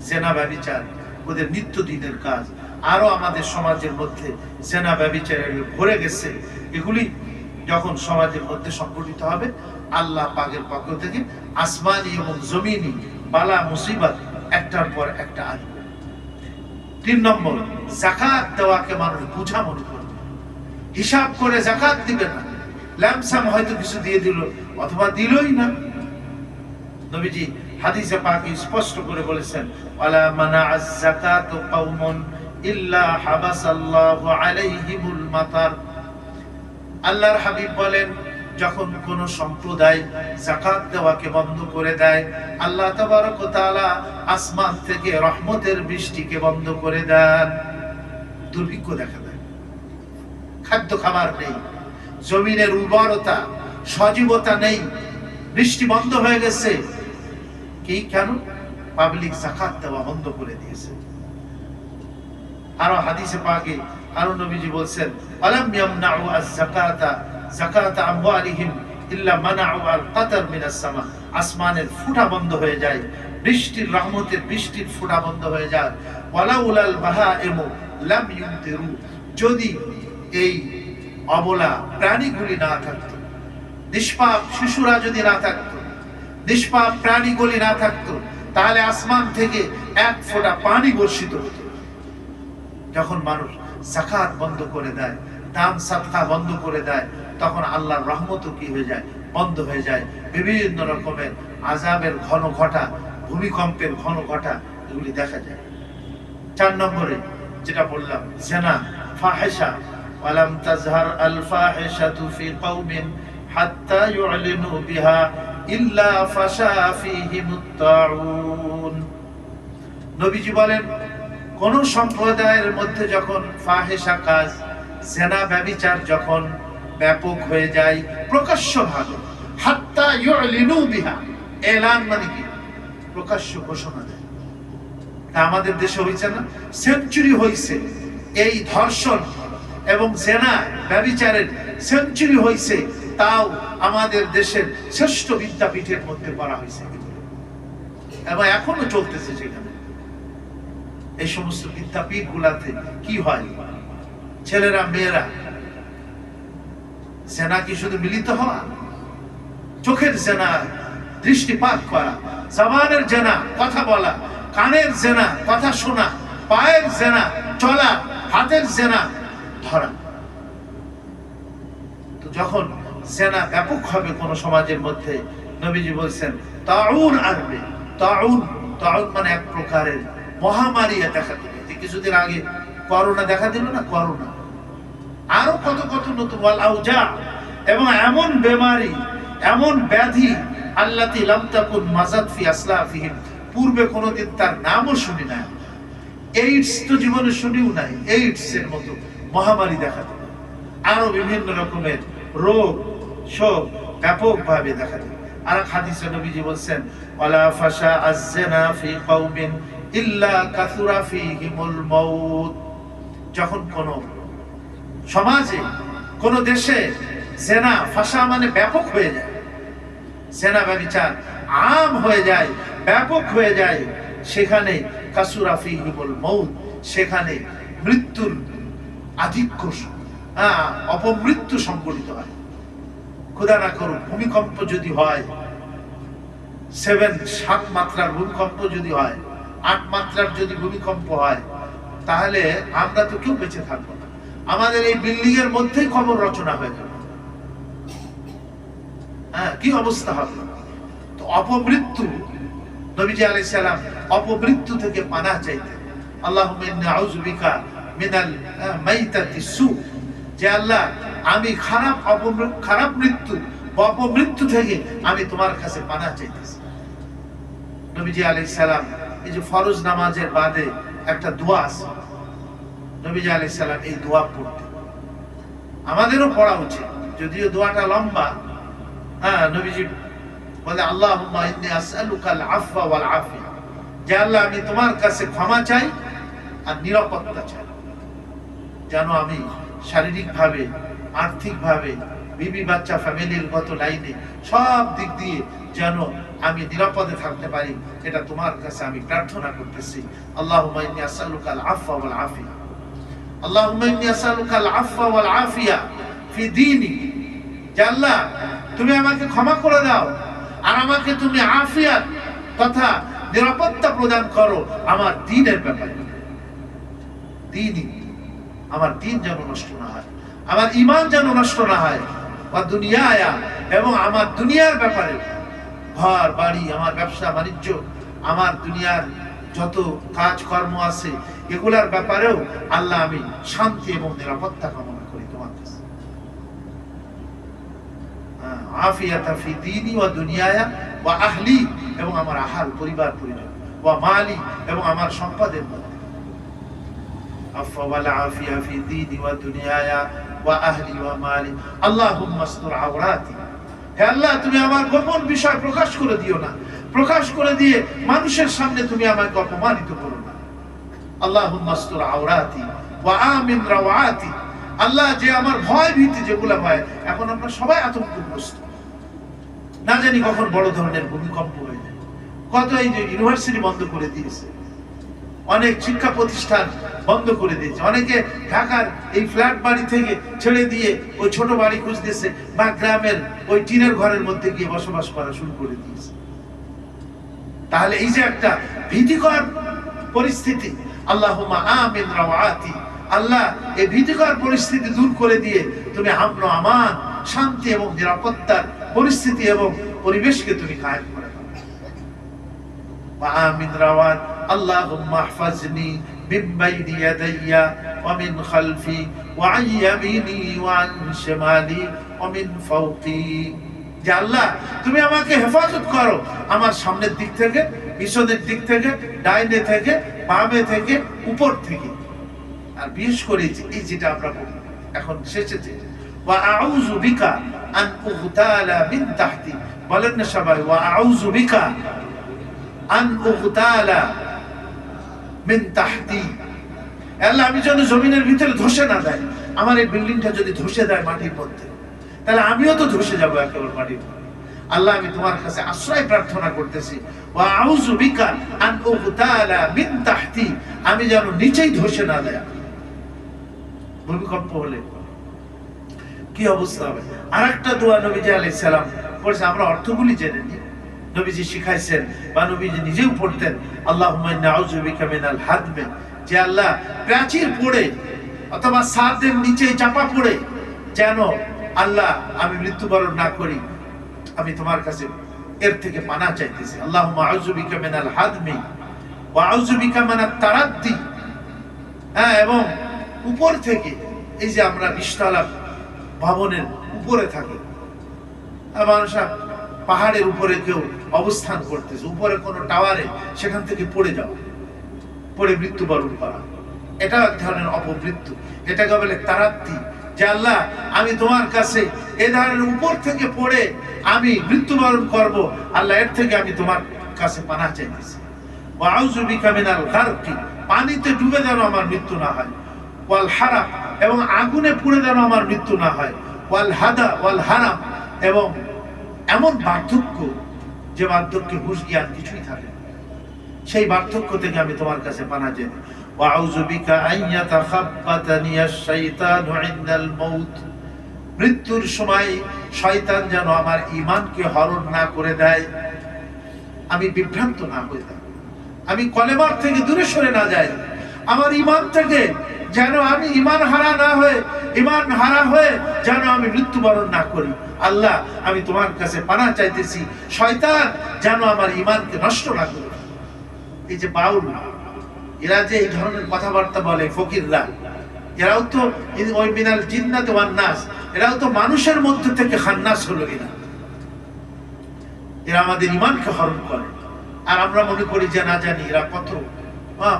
জেনা ব্যভিচার ওদের নিত্যদিনের কাজ। আরো আমাদের সমাজের মধ্যে জেনা ব্যভিচারে ভরে গেছে। এগুলি যখন সমাজের মধ্যে সংগঠিত হবে, আল্লাহ পাকের পক্ষ থেকে আসমানি এবং জমিনি বালা মুসিবত একটার পর একটা আসবে। 3 নম্বর, যাকাত দেওয়াকে মানুষ বুঝা মনে করবে, হিসাব করে যাকাত দিবে না। ল্যামসাম হয়তো কিছু দিয়ে দিল অথবা দিলই না। নবীজি হাদিসে পাকে স্পষ্ট করে বলেছেন, ওয়ালা মানাআজ যাকাতু কওমুন ইল্লা হাবাসাল্লাহু আলাইহিমুল মাতার। আল্লাহর হাবিব বলেন, যখন কোন সম্প্রদায় যাকাত দেওয়াকে বন্ধ করে দেয়, আল্লাহ তাবারক ওয়া তাআলা আসমান থেকে রহমতের বৃষ্টিকে বন্ধ করে দেন। দুর্ভিক্ষ দেখা দেয়, খাদ্য খাবার নেই, জমিনের উর্বরতা সজীবতা নেই, বৃষ্টি বন্ধ হয়ে গেছে। কি কেন? পাবলিক যাকাত দেওয়া বন্ধ করে দিয়েছে। আরো হাদিসে পাকে আরো নবীজি বলছেন, আলাম ইয়ামনাউ আয-যাকাতা যাকাতা আমওয়ালিহিম ইল্লা মানাউ আল-কাতার মিনাস সামা। আসমানের ফুটা বন্ধ হয়ে যায়, বৃষ্টির রহমতের বৃষ্টির ফুটা বন্ধ হয়ে যায়। ওয়ালাউলাল বাহাইমু লাম ইউমতিরু। যদি এই অবলা প্রাণীগুলি না থাকতো, নিষ্পাপ শিশুরা যদি না থাকতো, নিষ্পাপ প্রাণীগুলি না থাকতো, তাহলে আসমান থেকে এক ফোঁটা পানি বর্ষিত হতো। যখন মানুষ যাকাত বন্ধ করে দেয়, দান সাদকা বন্ধ করে দেয়, তখন আল্লাহর রহমতও কি হয়ে যায়? বন্ধ হয়ে যায়। বিভিন্ন রকমের আযাবের ঘন ঘটা, ভূমিকম্পের ঘন ঘটা এগুলি দেখা যায়। 4 নম্বরে যেটা বললাম, জিনা ফাহিশা। ওয়ালাম তাজহার আল ফাহিশাতু ফি কওমিন হাত্তা ইউলিনু বিহা ইল্লা ফাশা ফীহিমুত তাউন। নবীজি বলেন, কোন সম্প্রদায়ের মধ্যে যখন ফাহিশা কাজ, জিনা ব্যভিচার যখন ব্যাপক হয়ে যায় প্রকাশ্যভাবে, হাত্তা ইউলিনু বিহা, এলান মানে কি? প্রকাশ্য ঘোষণা দেয়। তা আমাদের দেশে হইছে না? সেঞ্চুরি হইছে এই ধর্ষণ এবং জিনা ব্যভিচারের, সেঞ্চুরি হইছে। তাও আমাদের দেশের শ্রেষ্ঠ বিদ্যাপীঠের মধ্যে করা হয়েছে এবং এখনো চলতেছে। সেখানে এই সমস্ত বিদ্যাপীঠ গুলাতে কি হয়? ছেলেরা মেয়েরা জিনা কি শুধু মিলিত হওয়া? চোখের জিনা, দৃষ্টিপাত করা, জবানের জিনা, কথা বলা, কানের জিনা, কথা শোনা, পায়ের জিনা, চলা, হাতের জিনা, ধরা। তো যখন জিনা ব্যাপক হবে কোন সমাজের মধ্যে, নবীজি বলছেন তাউন আসবে। তাউন মানে এক প্রকারের মহামারী দেখা দিবে। কিছুদিন আগে করোনা দেখা দিল না? করোনা, আরো কত কত নতুন আউজা এবং এমন বেমারি, এমন ব্যাধি, আল্লাতী লাম তাকুন মাযাদ ফি আসলাফিহিম, পূর্বে কোনোদিন তার নামও শুনি নাই। এইডস তো জীবনে শুনিও নাই। এইডস এর মতো মহামারী দেখা দিবে। আরো বিভিন্ন রকমের রোগ শোক ব্যাপকভাবে দেখা দিবে। আর হাদিসে নবীজি বলছেন, ওয়ালা ফাশা আয-জিনা ফি কওমিন ইল্লা কাসুরা ফীহিমুল মাউত। যখন কোন সমাজে, কোন দেশে জিনা ফাশা মানে ব্যাপক হয়ে যায়, জিনা ব্যভিচার আম হয়ে যায়, ব্যাপক হয়ে যায়, সেখানে কাসুরা ফীহিমুল মাউত, সেখানে মৃত্যুর আধিক্য, অপমৃত্যু সংঘটিত হয়। খোদা না করুক ভূমিকম্প যদি হয়, 7 মাত্রার ভূমিকম্প যদি হয়, 8 মাত্রার যদি ভূমিকম্প হয়, তাহলে আমরা তো কেউ বেঁচে থাকবো না। আমাদের এই বিল্ডিং এর মধ্যেই কবর রচনা হয়ে যাবে। কি অবস্থা হবে? তো অপমৃত্যু, নবীজি আলাইহিস সালাম অপমৃত্যু থেকে পানাহ চাইতেন। আল্লাহুম্মা ইন্নী আউযু বিকা মিনাল মাইতাতি সু। যে আল্লাহ, আমি খারাপ মৃত্যু, অপমৃত্যু থেকে আমি তোমার কাছে পানাহ চাইতেছি। নবীজি আলাইহিস সালাম এই যে ফরজ নামাজের বাদে একটা দোয়া আছে, নবীজি আলাইহিস সালাম এই দোয়া পড়তেন। আমাদেরও পড়া উচিত। যদিও দোয়াটা লম্বা। হ্যাঁ, নবীজি বলে আল্লাহুম্মা ইন্নী আসআলুকাল আফওয়া ওয়াল আফিয়া, যে আল্লাহ আমি তোমার কাছে ক্ষমা চাই আর নিরাপত্তা চাই, যেন আমি শারীরিকভাবে, আর্থিকভাবে, বিবি বাচ্চা, ফ্যামিলির গত লাইনে সব দিক দিয়ে যেন আমি নিরাপদে থাকতে পারি, এটা তোমার কাছে আমি প্রার্থনা করতেছি। আল্লাহুম্মা ইন্নী আসআলুকাল আফওয়া ওয়াল আফিয়া, আল্লাহুম্মা ইন্নী আসআলুকাল আফওয়া ওয়াল আফিয়া ফি দীনি, যে আল্লাহ তুমি আমাকে ক্ষমা করে দাও আর আমাকে তুমি আফিয়াত তথা নিরাপত্তা প্রদান করো আমার দ্বীনের ব্যাপারে। দ্বীনি, আমার দ্বীন যেন নষ্ট না হয়, আমার ঈমান যেন নষ্ট না হয়, ওয়া দুনিয়ায়া, এবং আমার দুনিয়ার ব্যাপারে, ঘর বাড়ি, আমার ব্যবসা বাণিজ্য, আমার দুনিয়ার যত কাজকর্ম আছে এগুলার ব্যাপারেও আল্লাহ আমি শান্তি এবং নিরাপত্তা কামনা করি তোমার কাছে। আফিয়াতা ফি দীনি ওয়া দুনিয়ায়া ওয়া আহলি, এবং আমার আহাল, পরিবার পরিজন, ওয়া মালি, এবং আমার সম্পদের মধ্যে। আফওয়া ওয়াল আফিয়া ফি দীনি ওয়া দুনিয়ায়া ওয়া আহলি ওয়া মালি। আল্লাহুম্মা আস্তুর আওরাতি, হে আল্লাহ তুমি আমার গোপন বিষয় প্রকাশ করে দিও না, প্রকাশ করে দিয়ে মানুষের সামনে তুমি আমাকে অপমানিত করো না। আল্লাহুম্মা আস্তুর আওরাতি ওয়া আমিন রাওয়াতি, আল্লাহ যে আমার ভয় ভীতি যেগুলো হয়, এখন আমরা সবাই আতঙ্কগ্রস্ত, না জানি কখন বড় ধরনের ভূমিকম্প হয়ে যায়। কত এই যে ইউনিভার্সিটি বন্ধ করে দিয়েছে, অনেক শিক্ষা প্রতিষ্ঠান বন্ধ করে দিয়েছে, অনেকে ঢাকার এই ফ্ল্যাট বাড়ি থেকে ছেড়ে দিয়ে ওই ছোট বাড়ি খুঁজতেছে, বা গ্রামের ওই টিনের ঘরের মধ্যে গিয়ে বসবাস করা শুরু করে দিয়েছে। তাহলে এই যে একটা ভীতিকর পরিস্থিতি, আল্লাহুম্মা আমিন রাওয়াতি, আল্লাহ এই ভীতিকর পরিস্থিতি দূর করে দিয়ে তুমি আমন আমান, শান্তি এবং নিরাপত্তার পরিস্থিতি এবং পরিবেশকে তুমি কায়েম করে দাও। ওয়া আমিন রাওয়াত, আল্লাহুম্মা ইহফাজনি মিন বাইনি ইয়াদাইয়া ওয়া মিন খালফি ওয়া আন ইয়ামিনি ওয়া আন শিমালি ওয়া মিন ফাওকি, যে আল্লাহ তুমি আমাকে হেফাজত করো আমার সামনের দিক থেকে, পিছনের দিক থেকে, ডাইনে থেকে, বামে থেকে, উপর থেকে। আর বিশেষ করে এই যেটা আমরা এখন শেষে যে ওয়া আউযু বিকা আন উগতালা মিন তাহতি, বলেন না সবাই, ওয়া আউযু বিকা আন উগতালা মিন তাহতি, আল্লাহ আমি যেন জমিনের ভিতরে ধসে না দেয়, আমার এই বিল্ডিংটা যদি ধসে দেয় মাটির মধ্যে, তাহলে আমিও তো ধসে যাবো একেবারে মাটির মধ্যে। আল্লাহ আমি তোমার কাছে আশ্রয় প্রার্থনা করতেছি, ওয়া আউযু বিকা আন উগতালা মিন তাহতি, আমি যেন নিচেই ধসে না দেয়। ভূমিকম্প হলে কি অবস্থা হবে? আরেকটা দোয়া নবীজি আলাইহিস সালাম পড়ছে, আমরা অর্থগুলি জেনে নিই। নবীজি শিখাইছেন বা নবীজি নিজেও পড়তেন, আল্লাহুম্মা ইন্নী আউযু বিকা মিনাল হাদমি, যে আল্লাহ প্রাচীর পড়ে অথবা ছাদের নিচে চাপা পড়ে যেন আল্লাহ আমি মৃত্যুবরণ না করি, আমি তোমার কাছে এর থেকে পানাহ চাইতেছি। আল্লাহুম্মা আউযু বিকা মিনাল হাদমি ওয়া আউযু বিকা মিনাত তারাদ্দি, হ্যাঁ, এবং উপর থেকে, এই যে আমরা 20 তলা ভবনের উপরে থাকি, মানুষরা পাহাড়ের উপরে কেউ অবস্থান করতেছে, উপরে কোনো টাওয়ারে, সেখান থেকে পড়ে যাওয়া, পড়ে মৃত্যুবরণ করা, এটা এক ধরনের অপমৃত্যু, এটাকে বলে তারাদ্দি, যে আল্লাহ আমি তোমার কাছে এ ধরনের উপর থেকে পড়ে আমি মৃত্যুবরণ করব, আল্লাহ এর থেকে আমি তোমার কাছে পানাহ চাইতেছি। ওয়া আউযু বিকা মিনাল গারকি, পানিতে ডুবে যেন আমার মৃত্যু না হয়, ওয়াল হারাক, এবং আগুনে পুড়ে যেন আমার মৃত্যু না হয়, ওয়াল হাদা ওয়াল হারাম, এবং এমন বার্ধক্য যে বার্ধক্যে হুঁশ জ্ঞান কিছুই থাকে না, সেই বার্ধক্য থেকে আমি তোমার কাছে পানাহ চাই। ওয়া আউযু বিকা আন ইয়াতাখাব্বাতানি আশ-শাইতানু ইনদাল মাউত, মৃত্যুর সময় শয়তান যেন আমার ঈমানকে হরণ না করে দেয়, আমি বিভ্রান্ত না হয়ে যাই, আমি কলেমার থেকে দূরে সরে না যাই, আমার ঈমান থেকে যেন আমি ঈমান হারা না হয়ে, ঈমান হারা হয়ে যেন আমি মৃত্যুবরণ না করি। আল্লাহ আমি তোমার কাছে পানাহ চাইতেছি, শয়তান যেন আমার ঈমানকে নষ্ট না করে। এই যে বাউল, এরা যে এই ধরনের কথাবার্তা বলে, ফকিররা, এরাও তো ওই মিনাল জিন্নাতি ওয়ান নাস, এরাও তো মানুষের মধ্যে থেকে খান্নাস হলো এরা, এরা আমাদের ঈমানকে হরণ করে। আর আমরা মনে করি যে না জানি এরা কত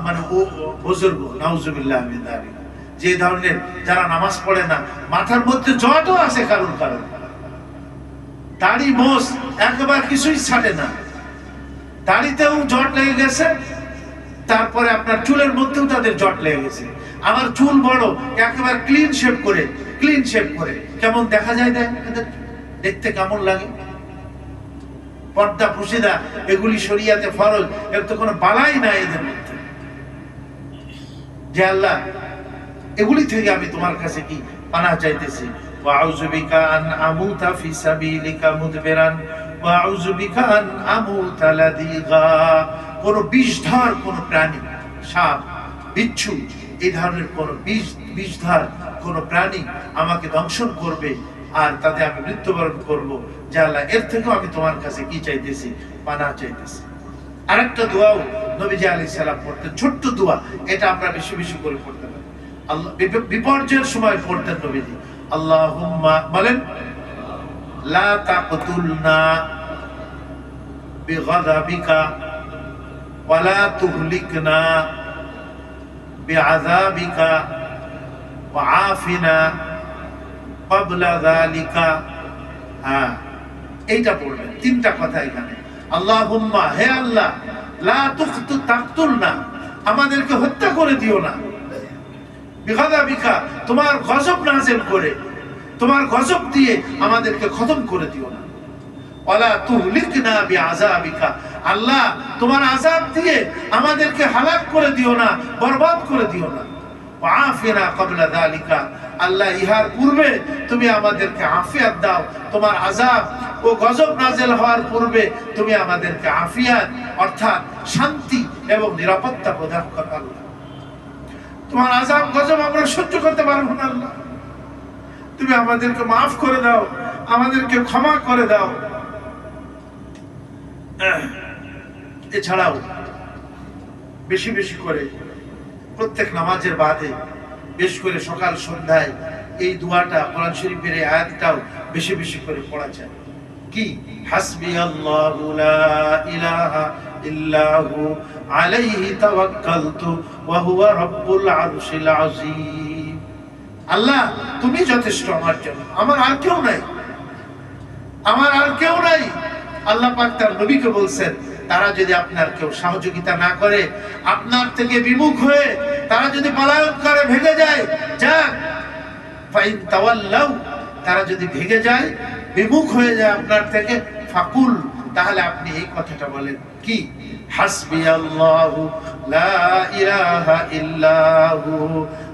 মানে ও বুজুর্গ, নাউজুবিল্লাহ মিন যালিক, যে ধরনের যারা নামাজ পড়ে না, মাথার মধ্যে জটও আছে কারণ দাড়ি মোষ একবার কিছুই ছাড়ে না, দাড়িতেও জট লেগে গেছে, তারপরে আপনার চুলের মধ্যেও তাদের জট লেগে গেছে। আমার চুল বড়, একেবারে ক্লিন শেভ করে কেমন দেখা যায়, দেখতে কেমন লাগে। পর্দা পুশিদা এগুলি শরিয়াতে ফরজ, এর তো কোনো বালাই নাই এদের মধ্যে। যে আল্লাহ, এগুলি থেকে আমি তোমার কাছে কি পানাহ চাইতেছি। ওয়াউযু বিকা আন আমুতা ফি সাবিলিকা মুদবিরান ওয়াউযু বিকা আন আমুতা লাদিগা। কোন বিষধর কোন প্রাণী, সাপ, বিচ্ছু, এই ধরনের কোন বিষধর কোন প্রাণী আমাকে দংশন করবে আর তাতে আমি মৃত্যুবরণ করব। যে আল্লাহ, এর থেকেও আমি তোমার কাছে কি চাইতেছি, পানাহ চাইতেছি। আরেকটা দোয়াও নবীজি আলাইহিস সালাম পড়তেন, ছোট্ট দোয়া, এটা আমরা বেশি বেশি করে পড়তে পারি। আল্লাহ বিপর্যয়ের সময় পড়তেন নবীজি, আল্লাহুম্মা বলেন, লা তাকতুলনা বিগাযাবিকা ওয়া লা তুহলিকনা বিআযাবিকা ওয়া আফিনা ক্বাবলা যালিকা। হ্যাঁ, এইটা পড়বেন, তিনটা কথা এখানে। আল্লাহুম্মা, হে আল্লাহ, লা তাকতুলনা, আমাদেরকে হত্যা করে দিও না, বিগাযাবিকা, তোমার গজব নাযিল করে, তোমার গজব দিয়ে আমাদেরকে খতম করে দিও না। ওয়ালা তুহলিকনা বিআযাবিকা, আল্লাহ, তোমার আযাব দিয়ে আমাদেরকে হালাক করে দিও না, বরবাদ করে দিও না। ওয়া আফিনা ক্বাবলা যালিকা, আল্লাহ, ইহার পূর্বে তুমি আমাদেরকে আফিয়াত দাও, তোমার আযাব ও গজব নাযিল হওয়ার পূর্বে তুমি আমাদেরকে আফিয়াত অর্থাৎ শান্তি এবং নিরাপত্তা প্রদান করো। আল্লাহ, তোমার আযাব গজব আমরা সহ্য করতে পারবো না, আল্লাহ, তুমি আমাদেরকে মাফ করে দাও, আমাদেরকে ক্ষমা করে দাও। এছাড়াও বেশি বেশি করে প্রত্যেক নামাজের বাদে, বেশ করে সকাল সন্ধ্যায় এই দোয়াটা, কোরআন শরীফের এই আয়াতটাও বেশি বেশি করে পড়া যায়। কি? হাসবি আল্লাহু লা ইলাহা ইল্লাহু আলাইহি তাওয়াক্কালতু ওয়া হুয়া রাব্বুল আরশিল আযীম। আল্লাহ, তুমি যথেষ্ট আমার জন্য, আমার আর কেউ নাই, আমার আর কেউ নাই। আল্লাহ পাক তার নবীকে বলছেন, তারা যদি আপনার কেউ সহযোগিতা না করে, আপনার থেকে বিমুখ হয়ে তারা যদি পলায়ন করে, ভেগে যায়, যাক ফাইন তাওয়াল্লাউ, তারা যদি ভেগে যায়, বিমুখ হয়ে যায় আপনার থেকে, ফাকুল, তাহলে আপনি এই কথাটা বলেন, কি? হাসবি আল্লাহু লা ইলাহা ইল্লাহু,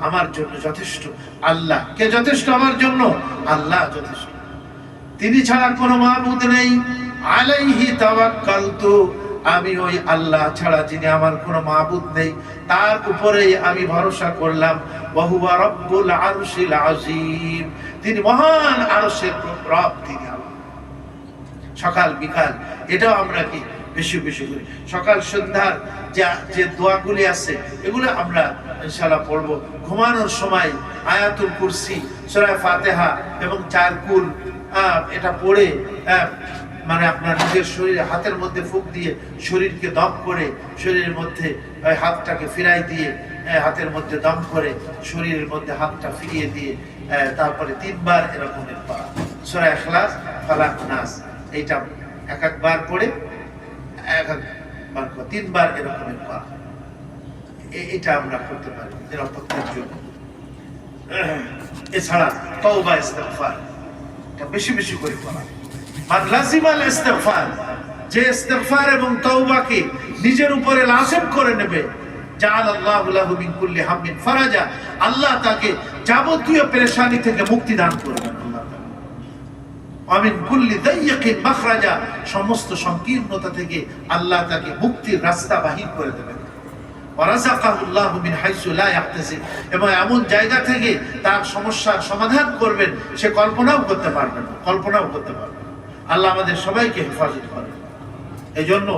আমার জন্য যথেষ্ট আল্লাহ। কে যথেষ্ট আমার জন্য? আল্লাহ যথেষ্ট, তিনি ছাড়া কোনো মাবুদ নেই। আলাইহি তাওয়াক্কালতু, আমি ওই আল্লাহ ছাড়া যিনি আমার কোনো মাবুদ নেই তার উপরেই আমি ভরসা করলাম। ওয়া হুয়া রাব্বুল আরশিল আযীম, তিনি মহান আরশের রব, তিনি আল্লাহ। সকাল বিকাল এটাও আমরা কি বেশি বেশি করি। সকাল সন্ধ্যার যে দোয়াগুলি আছে এগুলো আমরা ইনশাআল্লাহ পড়বো। ঘুমানোর সময় আয়াতুল কুরসি, সূরা ফাতিহা এবং 4 কুল এটা পড়ে মানে আপনার নিজের শরীরে হাতের মধ্যে ফুঁক দিয়ে শরীরকে দম করে, শরীরের মধ্যে হাতটাকে ফিরাই দিয়ে, হাতের মধ্যে দম করে শরীরের মধ্যে হাতটা ফিরিয়ে দিয়ে, তারপরে 3 বার এরকমের পড়া, সূরা ইখলাস, ফালাক, নাস, এইটা এক একবার পড়ে 3 বার এরকমের পড়া। এটা আমরা করতে পারি নিরাপত্তার জন্য। এছাড়া তওবা, ইস্তিগফার, এটা বেশি বেশি করে পড়া। মান লাজিমাল ইস্তিগফার, যে ইস্তিগফার এবং তওবাকে নিজের উপরে লাজিম করে নেবে, জাআলাল্লাহু লাহু মিন কুল্লি হাম্মিন ফারাজা, আল্লাহ তাকে যাবতীয় পেরেশানি থেকে মুক্তি দান করবেন। আল্লাহ তাআলা আমিন কুল্লি দাইয়িকিন মাখরাজা, সমস্ত সংকীর্ণতা থেকে আল্লাহ তাকে মুক্তির রাস্তা বাহির করে দেবেন। ওয়ারাযাকাহুল্লাহু মিন হাইসু লা ইয়াহতাসিব, এবং এমন জায়গা থেকে তার সমস্যার সমাধান করবেন সে কল্পনাও করতে পারবে না, কল্পনাও করতে পারবে না। আল্লাহ আমাদের সবাইকে হেফাজত করেন। এই জন্য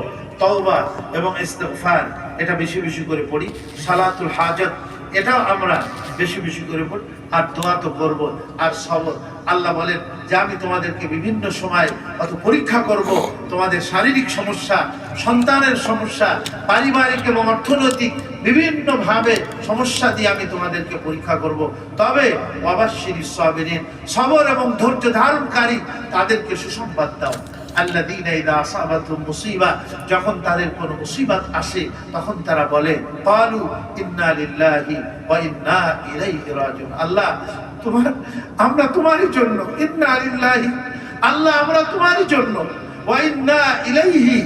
তওবা এবং ইস্তিগফার এটা বেশি বেশি করে পড়ি। সালাতুল হাজাত এটাও আমরা বেশি বেশি করে পড়ি। আর দোয়া তো করব, আর সবর। আল্লাহ বলেন যে আমি তোমাদেরকে বিভিন্ন সময় অত পরীক্ষা করব, তোমাদের শারীরিক সমস্যা সন্তানের সমস্যা, পারিবারিক এবং অর্থনৈতিক বিভিন্ন ভাবে সমস্যা দিয়ে আমি তোমাদেরকে পরীক্ষা করব। তবে ওয়াবাশশিরিস সাবিরিন, সবর এবং ধৈর্য ধারণকারী তাদেরকে সুসংবাদ দাও। আল্লাযীনা ইযা আসাবাতুহুম মুসিবা, যখন তাদের কোনো মুসিবত আসে তখন তারা বলে ক্বালু ইন্না লিল্লাহি ওয়া ইন্না ইলাইহি রাজিউন। আল্লাহ আমরা তোমারই জন্য, ইন্না লিল্লাহি, আল্লাহ আমরা তোমারই জন্য, ওয়া ইন্না ইলাইহি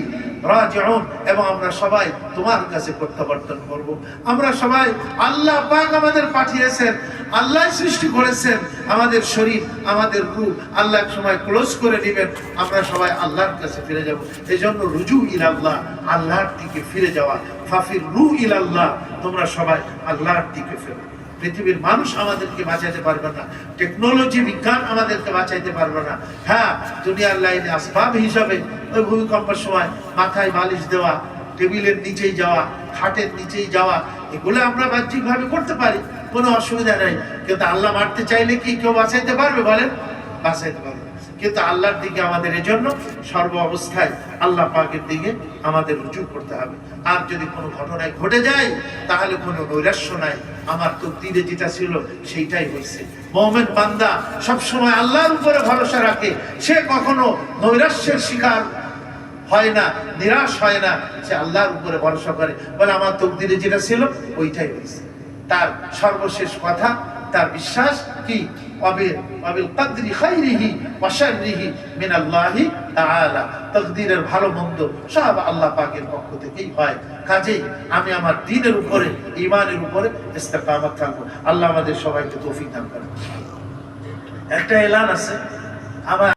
রাজিউন, এবং আমরা সবাই তোমার কাছে প্রত্যাবর্তন করব। আমরা সবাই, আল্লাহ পাক আমাদের পাঠিয়েছেন, আল্লাহ সৃষ্টি করেছেন আমাদের শরীর, আমাদের রূহ আল্লাহ এক সময় ক্লোজ করে দিবেন, আমরা সবাই আল্লাহর কাছে ফিরে যাব। এই জন্য রুজু ইলাল্লাহ, আল্লাহর দিকে ফিরে যাওয়া, ফাফির রু ইলাল্লাহ, তোমরা সবাই আল্লাহর দিকে ফেরো। পৃথিবীর মানুষ আমাদেরকে বাঁচাইতে পারবে না, টেকনোলজি বিজ্ঞান আমাদেরকে বাঁচাইতে পারবে না। হ্যাঁ, দুনিয়ার লাইনে আসবাব হিসাবে ওই ভূমিকম্পের সময় মাথায় বালিশ দেওয়া, টেবিলের নিচেই যাওয়া, খাটের নিচেই যাওয়া, এগুলো আমরা বাহ্যিকভাবে করতে পারি, কোনো অসুবিধা নেই। কিন্তু আল্লাহ মারতে চাইলে কি কেউ বাঁচাইতে পারবে? বলেন, বাঁচাইতে পারবে। কিন্তু আল্লাহর দিকে আমাদের এজন্য সর্ব অবস্থায় আল্লাহ পাকের দিকে আমাদের রুজু করতে হবে। আর যদি কোনো ঘটনায় ঘটে যায় তাহলে কোনো নৈরাশ্য নাই, আমার তকদিরে যেটা ছিল সেইটাই হয়েছে। মুমিন বান্দা সবসময় আল্লাহর উপরে ভরসা রাখে, সে কখনো নৈরাশ্যের শিকার হয় না, নিরাশ হয় না, সে আল্লাহর উপরে ভরসা করে, বলে আমার তকদিরে যেটা ছিল ওইটাই হয়েছে। তার সর্বশেষ কথা, তার বিশ্বাস কি? ওয়াবিল কদরি খাইরিহি ওয়া শাররিহি মিনাল্লাহি তাআলা, তাকদীরের ভালো মন্দ সব আল্লাহ পাকের পক্ষ থেকেই হয়। কাজেই আমি আমার দ্বীনের উপরে, ঈমানের উপরে ইস্তেকামত থাকবো। আল্লাহ আমাদের সবাইকে তৌফিক দান করেন। একটা এলান আছে আমার